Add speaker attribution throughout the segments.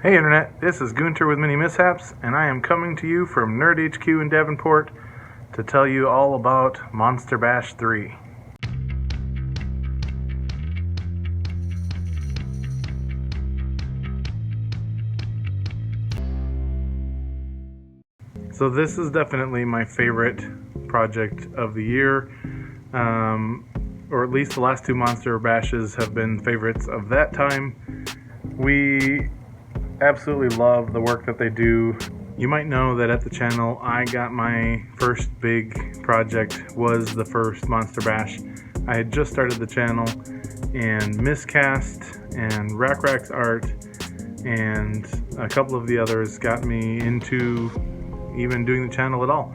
Speaker 1: Hey Internet, this is Gunter with MiniMishaps, and I am coming to you from Nerd HQ in Davenport to tell you all about monsterbash 3. So this is definitely my favorite project of the year, or at least the last two Monster Bashes have been favorites of that time. We absolutely love the work that they do. You might know that at the channel I got my first big project was the first Monster Bash. I had just started the channel, and Miscast and Rack's art and a couple of the others got me into even doing the channel at all.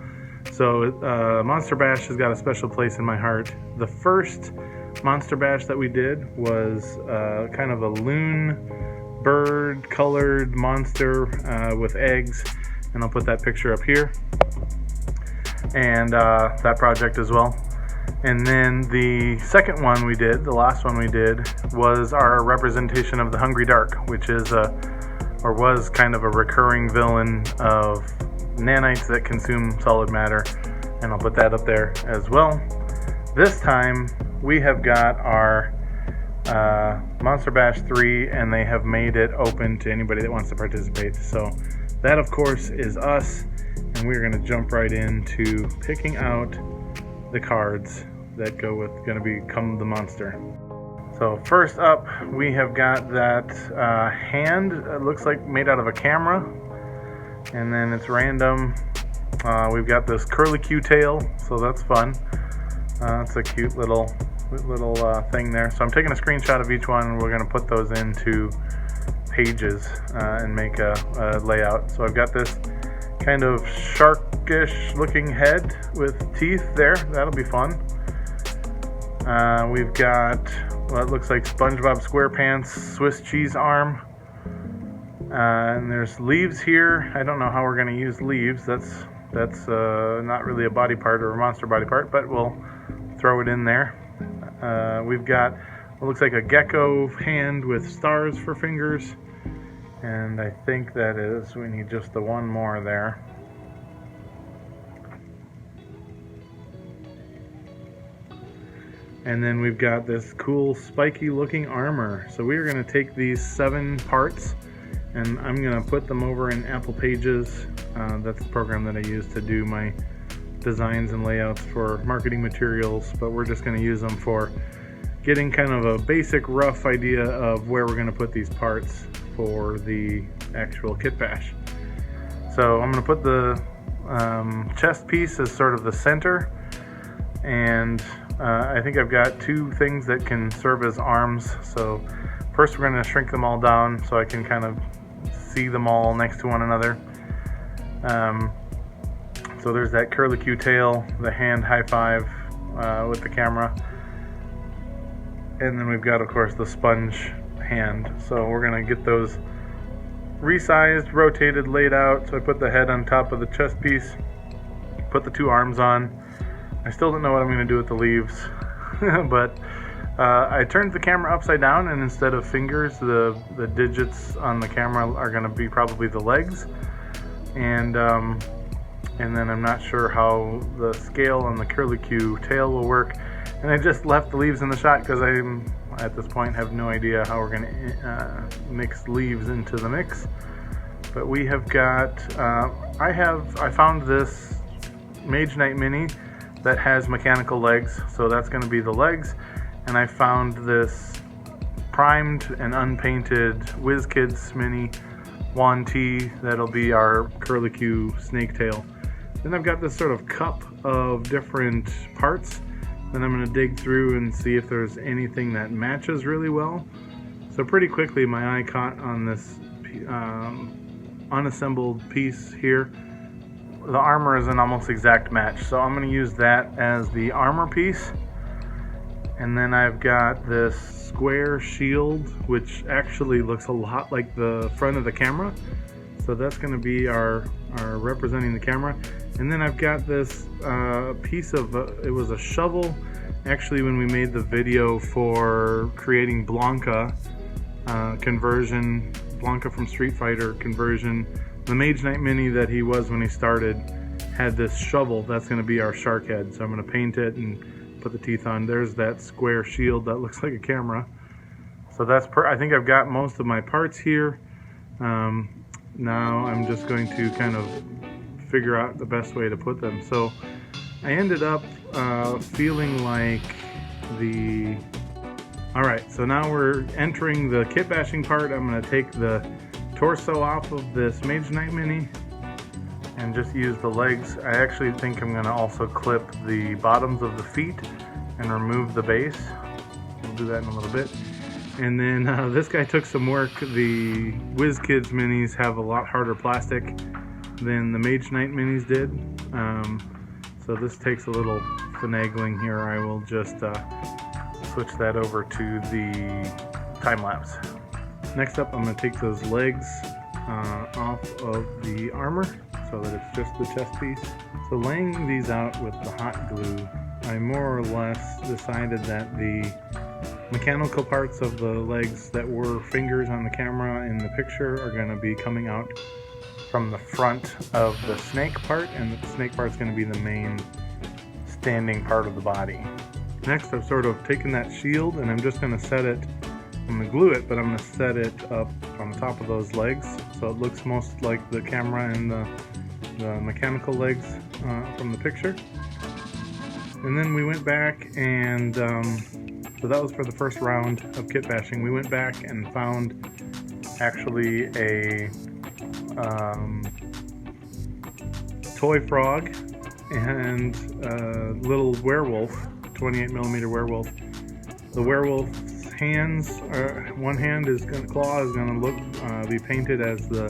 Speaker 1: So Monster Bash has got a special place in my heart. The first Monster Bash that we did was kind of a loon bird colored monster with eggs, and I'll put that picture up here, and that project as well. And then the second one we did, the last one we did, was our representation of the Hungry Dark, which is or was kind of a recurring villain of nanites that consume solid matter, and I'll put that up there as well. This time we have got our Monster Bash 3, and they have made it open to anybody that wants to participate. So that of course is us, and we're going to jump right into picking out the cards that go with going to become the monster. So first up we have got that hand. It looks like made out of a camera, and then it's random. We've got this curlicue tail, so that's fun. It's a cute little thing there. So I'm taking a screenshot of each one, and we're going to put those into pages and make a layout. So I've got this kind of sharkish looking head with teeth there. That'll be fun. We've got what looks like SpongeBob SquarePants Swiss cheese arm. And there's leaves here. I don't know how we're going to use leaves. That's not really a body part or a monster body part, but we'll throw it in there. We've got what looks like a gecko hand with stars for fingers, and I think that is, we need just the one more there. And then we've got this cool spiky looking armor. So we're going to take these 7 parts, and I'm going to put them over in Apple Pages. That's the program that I use to do my designs and layouts for marketing materials, but we're just going to use them for getting kind of a basic rough idea of where we're going to put these parts for the actual kit bash. So I'm going to put the chest piece as sort of the center, and I think I've got 2 things that can serve as arms. So first we're going to shrink them all down so I can kind of see them all next to one another. So there's that curlicue tail, the hand high five with the camera, and then we've got of course the sponge hand. So we're going to get those resized, rotated, laid out. So I put the head on top of the chest piece, put the 2 arms on. I still don't know what I'm going to do with the leaves, but I turned the camera upside down, and instead of fingers, the digits on the camera are going to be probably the legs. And then I'm not sure how the scale on the curlicue tail will work. And I just left the leaves in the shot because I, at this point, have no idea how we're going to mix leaves into the mix. But we have got, I found this Mage Knight Mini that has mechanical legs, so that's going to be the legs. And I found this primed and unpainted WizKids Mini Juan T that'll be our curlicue snake tail. Then I've got this sort of cup of different parts. Then I'm going to dig through and see if there's anything that matches really well. So pretty quickly my eye caught on this unassembled piece here. The armor is an almost exact match, so I'm going to use that as the armor piece. And then I've got this square shield, which actually looks a lot like the front of the camera. So that's going to be our representing the camera. And then I've got this piece of, it was a shovel. Actually, when we made the video for creating Blanca conversion, Blanca from Street Fighter conversion. The Mage Knight Mini that he was when he started had this shovel. That's going to be our shark head. So I'm going to paint it and put the teeth on. There's that square shield that looks like a camera. So that's I think I've got most of my parts here. Now I'm just going to kind of figure out the best way to put them. So I ended up feeling like Alright, so now we're entering the kit bashing part. I'm going to take the torso off of this Mage Knight Mini and just use the legs. I actually think I'm going to also clip the bottoms of the feet and remove the base. We'll do that in a little bit. And then this guy took some work. The WizKids minis have a lot harder plastic than the Mage Knight minis did. So this takes a little finagling here. I will just switch that over to the time lapse. Next up, I'm going to take those legs off of the armor so that it's just the chest piece. So laying these out with the hot glue, I more or less decided that the mechanical parts of the legs that were fingers on the camera in the picture are going to be coming out from the front of the snake part, and the snake part is going to be the main standing part of the body. Next, I've sort of taken that shield and I'm just going to set it, I'm going to glue it, but I'm going to set it up on the top of those legs so it looks most like the camera and the mechanical legs from the picture. And then we went back and so that was for the first round of kit bashing. We went back and found actually a toy frog and a little werewolf, 28mm werewolf. The werewolf's hands, one hand is going to, claw is going to be painted as the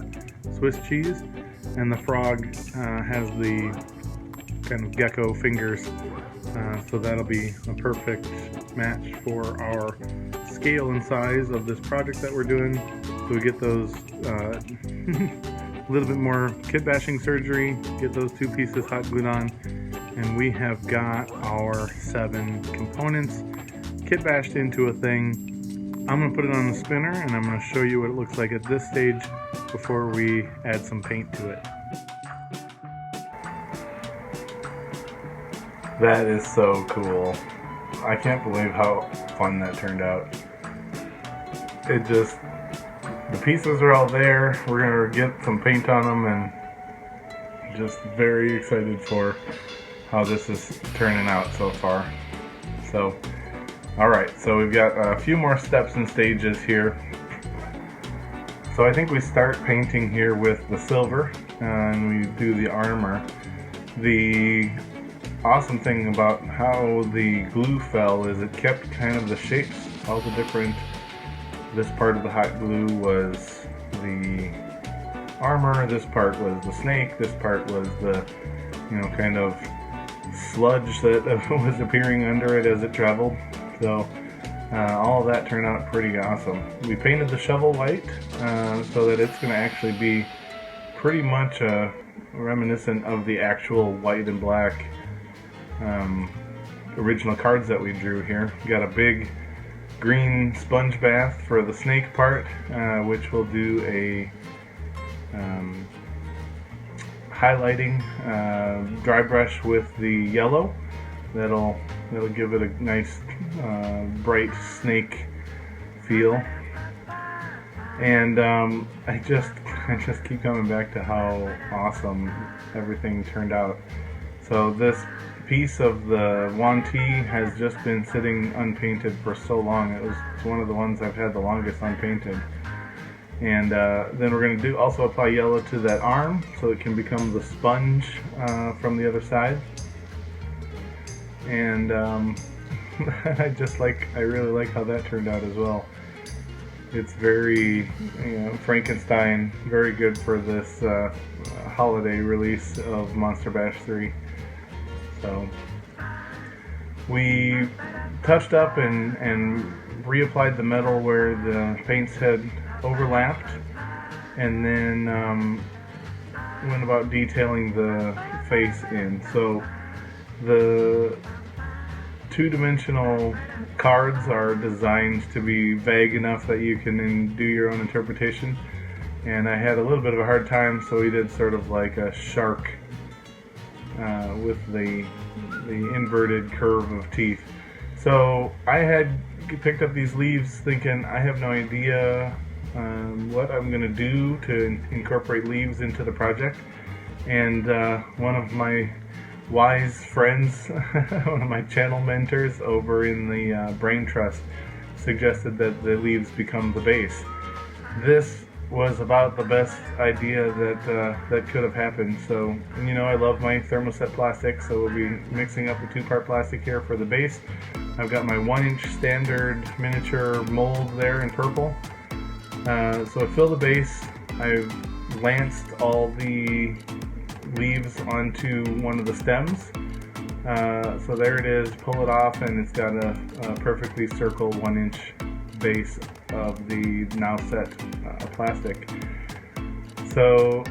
Speaker 1: Swiss cheese, and the frog has the kind of gecko fingers. So that'll be a perfect match for our scale and size of this project that we're doing. So we get those a little bit more kit bashing surgery, get those two pieces hot glued on, and we have got our 7 components kit bashed into a thing. I'm going to put it on the spinner and I'm going to show you what it looks like at this stage before we add some paint to it. That is so cool. I can't believe how fun that turned out. The pieces are all there. We're going to get some paint on them and just very excited for how this is turning out so far. So, alright, so we've got a few more steps and stages here. So I think we start painting here with the silver and we do the armor. The awesome thing about how the glue fell is it kept kind of the shapes, all the different, this part of the hot glue was the armor, this part was the snake, this part was the, kind of sludge that was appearing under it as it traveled. So all of that turned out pretty awesome. We painted the shovel white so that it's going to actually be pretty much reminiscent of the actual white and black original cards that we drew here. We got a big green sponge bath for the snake part, which will do a highlighting dry brush with the yellow. That'll give it a nice bright snake feel. And I just keep coming back to how awesome everything turned out. So this piece of the Wanti has just been sitting unpainted for so long. It's one of the ones I've had the longest unpainted. And then we're going to also apply yellow to that arm so it can become the sponge from the other side. And I really like how that turned out as well. It's very, Frankenstein, very good for this holiday release of Monster Bash 3. So we touched up and reapplied the metal where the paints had overlapped, and then went about detailing the face in. So the two-dimensional cards are designed to be vague enough that you can do your own interpretation. and I had a little bit of a hard time, so we did sort of like a shark with the inverted curve of teeth. So I had picked up these leaves thinking I have no idea what I'm going to do to incorporate leaves into the project, and one of my wise friends, one of my channel mentors over in the Brain Trust, suggested that the leaves become the base. This was about the best idea that could have happened. So, and you know, I love my thermoset plastic, so we'll be mixing up a 2-part plastic here for the base. I've got my 1-inch standard miniature mold there in purple. So I fill the base. I've lanced all the leaves onto one of the stems. So there it is, pull it off, and it's got a perfectly circle 1-inch base of the now set plastic. So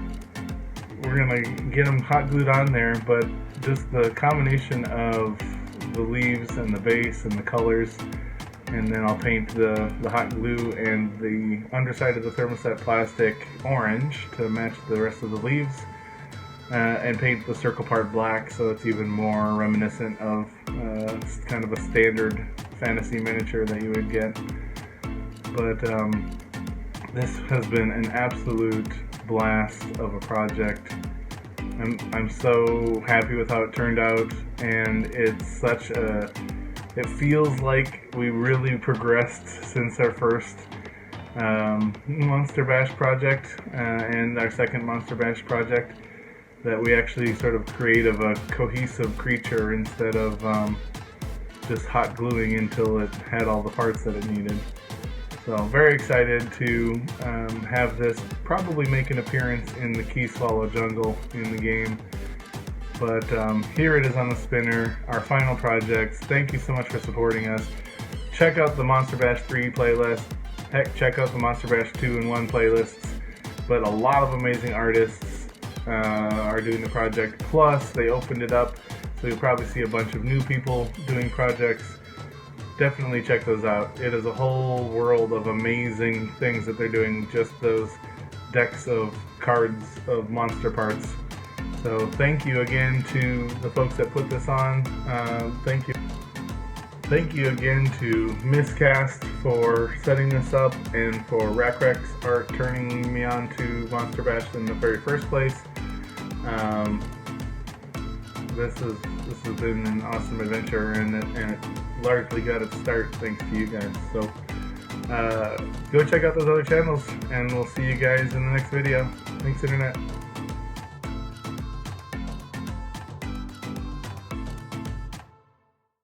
Speaker 1: we're gonna get them hot glued on there, but just the combination of the leaves and the base and the colors, and then I'll paint the hot glue and the underside of the thermoset plastic orange to match the rest of the leaves, and paint the circle part black so it's even more reminiscent of kind of a standard fantasy miniature that you would get. But this has been an absolute blast of a project. I'm so happy with how it turned out, and it's such a, it feels like we really progressed since our first Monster Bash project and our second Monster Bash project, that we actually sort of created a cohesive creature instead of just hot gluing until it had all the parts that it needed. So I'm very excited to have this probably make an appearance in the Key Swallow Jungle in the game. But here it is on the spinner, our final projects. Thank you so much for supporting us. Check out the Monster Bash 3 playlist. Heck, check out the Monster Bash 2 and 1 playlists. But a lot of amazing artists are doing the project. Plus, they opened it up, so you'll probably see a bunch of new people doing projects. Definitely check those out. It is a whole world of amazing things that they're doing, just those decks of cards of monster parts. So thank you again to the folks that put this on. Thank you again to Miscast for setting this up, and for Rackrex Art turning me on to Monster Bash in the very first place. This has been an awesome adventure, and it largely got its start thanks to you guys. So go check out those other channels, and we'll see you guys in the next video. Thanks, Internet.